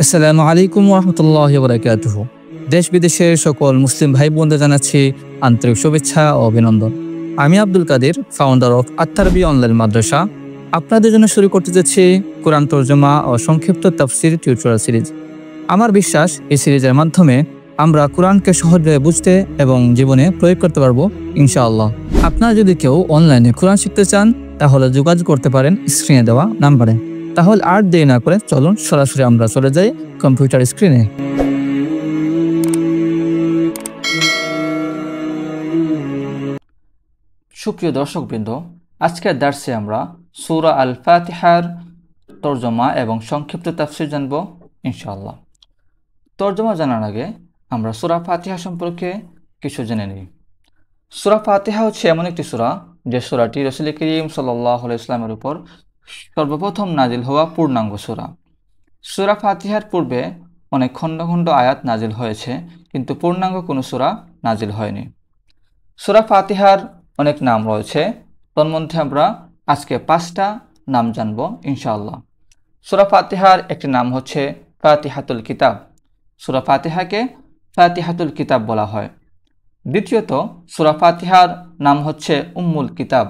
আসসালামু আলাইকুম ওরহমতুল্লাহি ওয়া বারাকাতুহু। দেশ বিদেশের সকল মুসলিম ভাই বোনদের জানাচ্ছি আন্তরিক শুভেচ্ছা ও অভিনন্দন। আমি আব্দুল কাদের, ফাউন্ডার অফ আত-তারবিয়া অনলাইন মাদ্রাসা। আপনাদের জন্য শুরু করতে যাচ্ছি কোরআন তরজমা ও সংক্ষিপ্ত তাফসীর টিউটোরিয়াল সিরিজ। আমার বিশ্বাস এই সিরিজের মাধ্যমে আমরা কোরআনকে সহজভাবে বুঝতে এবং জীবনে প্রয়োগ করতে পারবো ইনশাআল্লাহ। আপনারা যদি কেউ অনলাইনে কোরআন শিখতে চান তাহলে যোগাযোগ করতে পারেন স্ক্রিনে দেওয়া নাম্বারে। তাহলে আর দেরি না করে চলুন সরাসরি আমরা চলে যাই কম্পিউটার স্ক্রিনে। সুপ্রিয় দর্শকবৃন্দ, আজকের দার্সে আমরা সূরা আল ফাতিহার তরজমা এবং সংক্ষিপ্ত তাফসীর জানব ইনশাআল্লাহ। তরজমা জানার আগে আমরা সূরা ফাতিহা সম্পর্কে কিছু জেনে নিই। সূরা ফাতিহা হচ্ছে এমন একটি সূরা যে সূরাটি রাসূল করিম সাল্লাল্লাহু আলাইহি ওয়াসাল্লামের উপর সর্বপ্রথম নাজিল হওয়া পূর্ণাঙ্গ সূরা। সূরা ফাতিহার পূর্বে অনেক খণ্ড খণ্ড আয়াত নাজিল হয়েছে, কিন্তু পূর্ণাঙ্গ কোনো সূরা নাজিল হয়নি। সূরা ফাতিহার অনেক নাম রয়েছে, তন্মধ্যে আমরা আজকে 5টা নাম জানব ইনশাআল্লাহ। সূরা ফাতিহার একটি নাম হচ্ছে ফাতিহাতুল কিতাব। সূরা ফাতিহাকে ফাতিহাতুল কিতাব বলা হয়। দ্বিতীয়ত, সূরা ফাতিহার নাম হচ্ছে উম্মুল কিতাব।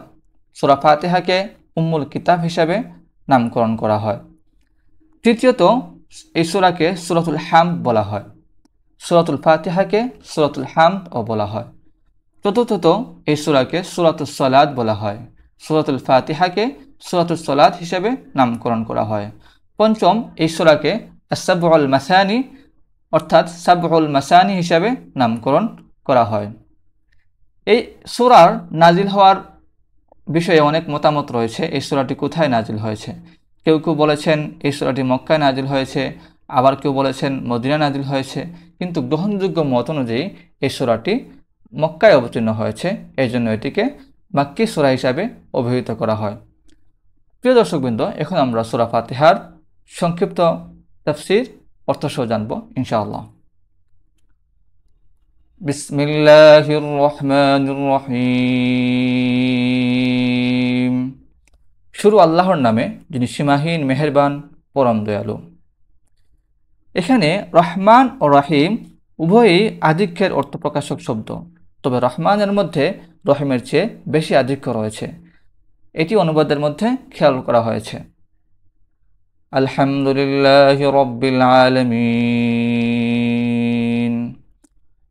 সূরা ফাতিহাকে উম্মুল কিতাব হিসাবে নামকরণ করা হয়। তৃতীয়ত, এই সূরাকে সূরাতুল হামদ বলা হয়। সূরাতুল ফাতিহাকে সূরাতুল হামদও বলা হয়। চতুর্থত, এই সূরাকে সূরাতুস সালাত বলা হয়। সূরাতুল ফাতিহাকে সূরাতুস সালাত হিসেবে নামকরণ করা হয়। পঞ্চম, এই সূরাকে আস-সাবউল মাসানি অর্থাৎ সাবউল মাসানি হিসেবে নামকরণ করা হয়। এই সূরার নাজিল হওয়ার বিষয়ে অনেক মতামত রয়েছে। এই সূরাটি কোথায় নাজিল হয়েছে? কেউ কেউ বলেছেন এই সূরাটি মক্কায় নাজিল হয়েছে, আবার কেউ বলেছেন মদিনায় নাজিল হয়েছে। কিন্তু গ্রহণযোগ্য মত অনুযায়ী এই সূরাটি মক্কায় অবতীর্ণ হয়েছে, এই জন্য এটিকে মাক্কি সূরা হিসাবে অভিহিত করা হয়। প্রিয় দর্শকবৃন্দ, এখন আমরা সূরা ফাতিহার সংক্ষিপ্ত তাফসীর অর্থসহ জানব ইনশাআল্লাহ। বিসমিল্লাহির রহমানির রহিম। শুরু আল্লাহর নামে, যিনি সীমাহীন মেহেরবান পরম দয়ালু। এখানে রহমান ও রহিম উভয়ই আধিক্যের অর্থপ্রকাশক শব্দ, তবে রহমানের মধ্যে রহিমের চেয়ে বেশি আধিক্য রয়েছে। এটি অনুবাদের মধ্যে খেয়াল করা হয়েছে। আলহামদুলিল্লাহি রাব্বিল আলামিন।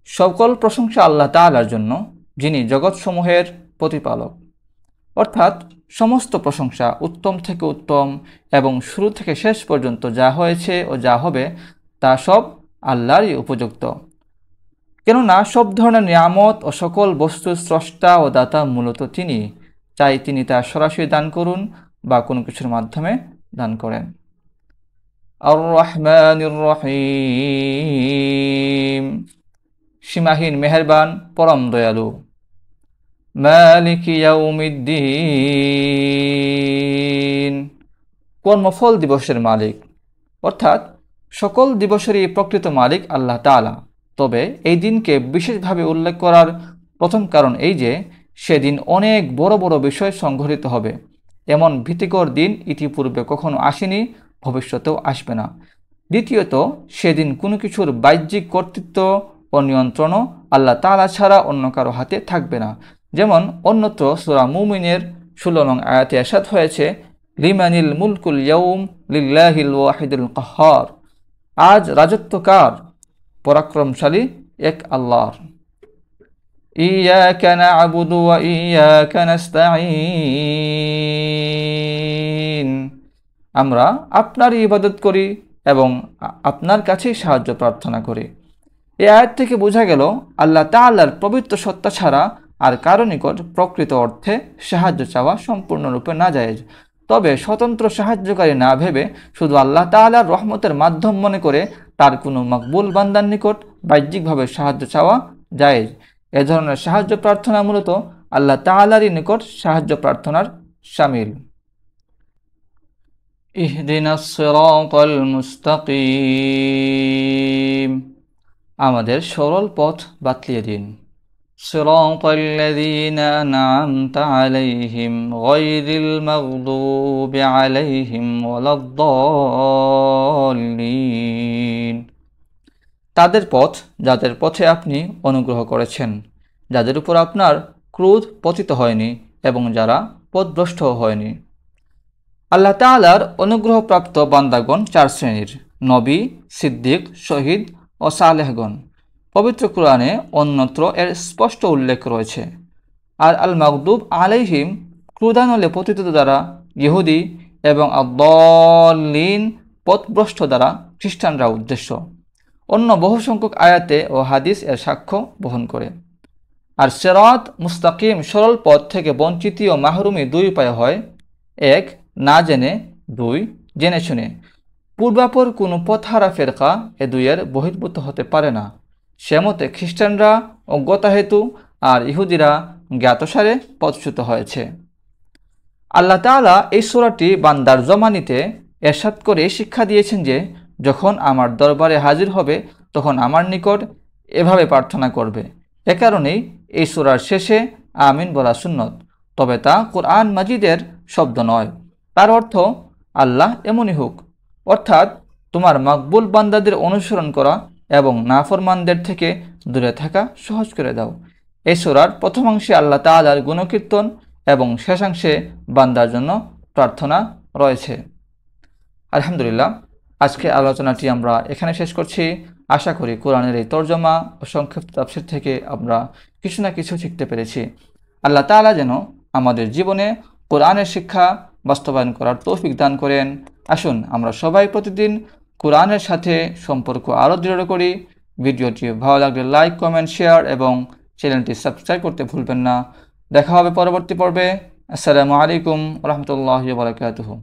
সকল প্রশংসা আল্লাহ তাআলার জন্য, যিনি জগৎসমূহের প্রতিপালক। অর্থাৎ সমস্ত প্রশংসা উত্তম থেকে উত্তম এবং শুরু থেকে শেষ পর্যন্ত যা হয়েছে ও যা হবে তা সব আল্লাহরই উপযুক্ত। কেননা সব ধরনের নিয়ামত ও সকল বস্তুর স্রষ্টা ও দাতা মূলত তিনি, চাই তিনি তা সরাসরি দান করুন বা কোনো কিছুর মাধ্যমে দান করেন। আর রহমানির রহিম, সীমাহীন মেহেরবান পরম দয়ালু। মালিকি ইয়াউমিদ্দিন, কর্মফল দিবসের মালিক। অর্থাৎ সকল দিবসেরই প্রকৃত মালিক আল্লাহ তাআলা। তবে এই দিনকে বিশেষভাবে উল্লেখ করার প্রথম কারণ এই যে সেদিন অনেক বড় বড় বিষয় সংঘটিত হবে। এমন ভীতিকর দিন ইতিপূর্বে কখনো আসেনি, ভবিষ্যতেও আসবে না। দ্বিতীয়ত, সেদিন কোনো কিছুর বাহ্যিক কর্তৃত্ব ও নিয়ন্ত্রণও আল্লাহ তাআলা ছাড়া অন্য কারো হাতে থাকবে না। যেমন অন্যত্র সূরা মুমিনের 16 নং আয়াতে ইরশাদ হয়েছে, লিমানিল মুলকুল ইয়াউম লিল্লাহিল ওয়াহিদুল কাহ্হার। আজ রাজত্ব কার? পরাক্রমশালী এক আল্লাহর। ইয়াকা না'বুদু ওয়া ইয়াকা নাস্তাঈন। আমরা আপনারই ইবাদত করি এবং আপনার কাছেই সাহায্য প্রার্থনা করি। এই আয়াত থেকে বোঝা গেল আল্লাহ তাআলার পবিত্র সত্তা ছাড়া আর কারো নিকট প্রকৃত অর্থে সাহায্য চাওয়া সম্পূর্ণরূপে নাজায়েজ। তবে স্বতন্ত্র সাহায্যকারী না ভেবে শুধু আল্লাহ তাআলার রহমতের মাধ্যম মনে করে তার কোনো মকবুল বান্দার নিকট বাহ্যিকভাবে সাহায্য চাওয়া জায়েজ। এ ধরনের সাহায্য প্রার্থনা মূলত আল্লাহ তাআলারই নিকট সাহায্য প্রার্থনার শামিল। ইহদিনাস সিরাতাল মুস্তাকিম, আমাদের সরল পথ বাতলিয়ে দিন। صراط الذين أنعمت عليهم غير المغضوب عليهم ولا الضالين তাদের পথ যাদের পথে আপনি অনুগ্রহ করেছেন, যাদের উপর আপনার ক্রোধ পতিত হয়নি এবং যারা পথভ্রষ্ট হয়নি। আল্লাহ তাআলার অনুগ্রহপ্রাপ্ত বান্দাগণ চার শ্রেণীর: নবী, সিদ্দিক, শহীদ ও সালেহগণ। পবিত্র কোরআনে অন্যত্র এর স্পষ্ট উল্লেখ রয়েছে। আর আল মাগদুব আলাইহিম ক্রোধানলে পতিত দ্বারা ইহুদি এবং আদ-দাল্লিন পথভ্রষ্ট দ্বারা খ্রিস্টানরা উদ্দেশ্য। অন্য বহু সংখ্যক আয়াতে ও হাদিস এর সাক্ষ্য বহন করে। আর সিরাত মুস্তাকিম সরল পথ থেকে বঞ্চিত ও মাহরুমি দুই উপায় হয়: এক, না জেনে; দুই, জেনে শুনে। পূর্বাপর কোনো পথহারা ফেরকা এ দুইয়ের বহির্ভূত হতে পারে না। সেমতে খ্রিস্টানরা অজ্ঞতা হেতু আর ইহুদিরা জ্ঞাতসারে পথচ্যুত হয়েছে। আল্লাহ তাআলা এই সূরাটি বান্দার জমানিতে এরশাদ করে শিক্ষা দিয়েছেন যে, যখন আমার দরবারে হাজির হবে তখন আমার নিকট এভাবে প্রার্থনা করবে। এ কারণেই এই সূরার শেষে আমিন বলা সুন্নত, তবে তা কোরআন মাজিদের শব্দ নয়। তার অর্থ আল্লাহ এমনই হোক, অর্থাৎ তোমার মাকবুল বান্দাদের অনুসরণ করা এবং নাফরমানদের থেকে দূরে থাকা সহজ করে দাও। এই সূরার প্রথমাংশে আল্লাহ তাআলার গুণকীর্তন এবং শেষাংশে বান্দার জন্য প্রার্থনা রয়েছে। আলহামদুলিল্লাহ, আজকে আলোচনাটি আমরা এখানে শেষ করছি। আশা করি কোরআনের এই তর্জমা ও সংক্ষিপ্ত তাফসীর থেকে আমরা কিছু না কিছু শিখতে পেরেছি। আল্লাহ তাআলা যেন আমাদের জীবনে কোরআনের শিক্ষা বাস্তবায়ন করার তৌফিক দান করেন। আসুন আমরা সবাই প্রতিদিন কোরআনের সাথে সম্পর্ক আরও দৃঢ় করি। ভিডিওটি ভালো লাগলে লাইক, কমেন্ট, শেয়ার এবং চ্যানেলটি সাবস্ক্রাইব করতে ভুলবেন না। দেখা হবে পরবর্তী পর্বে। আসসালামু আলাইকুম ওয়া রাহমাতুল্লাহি ওয়া বারাকাতুহু।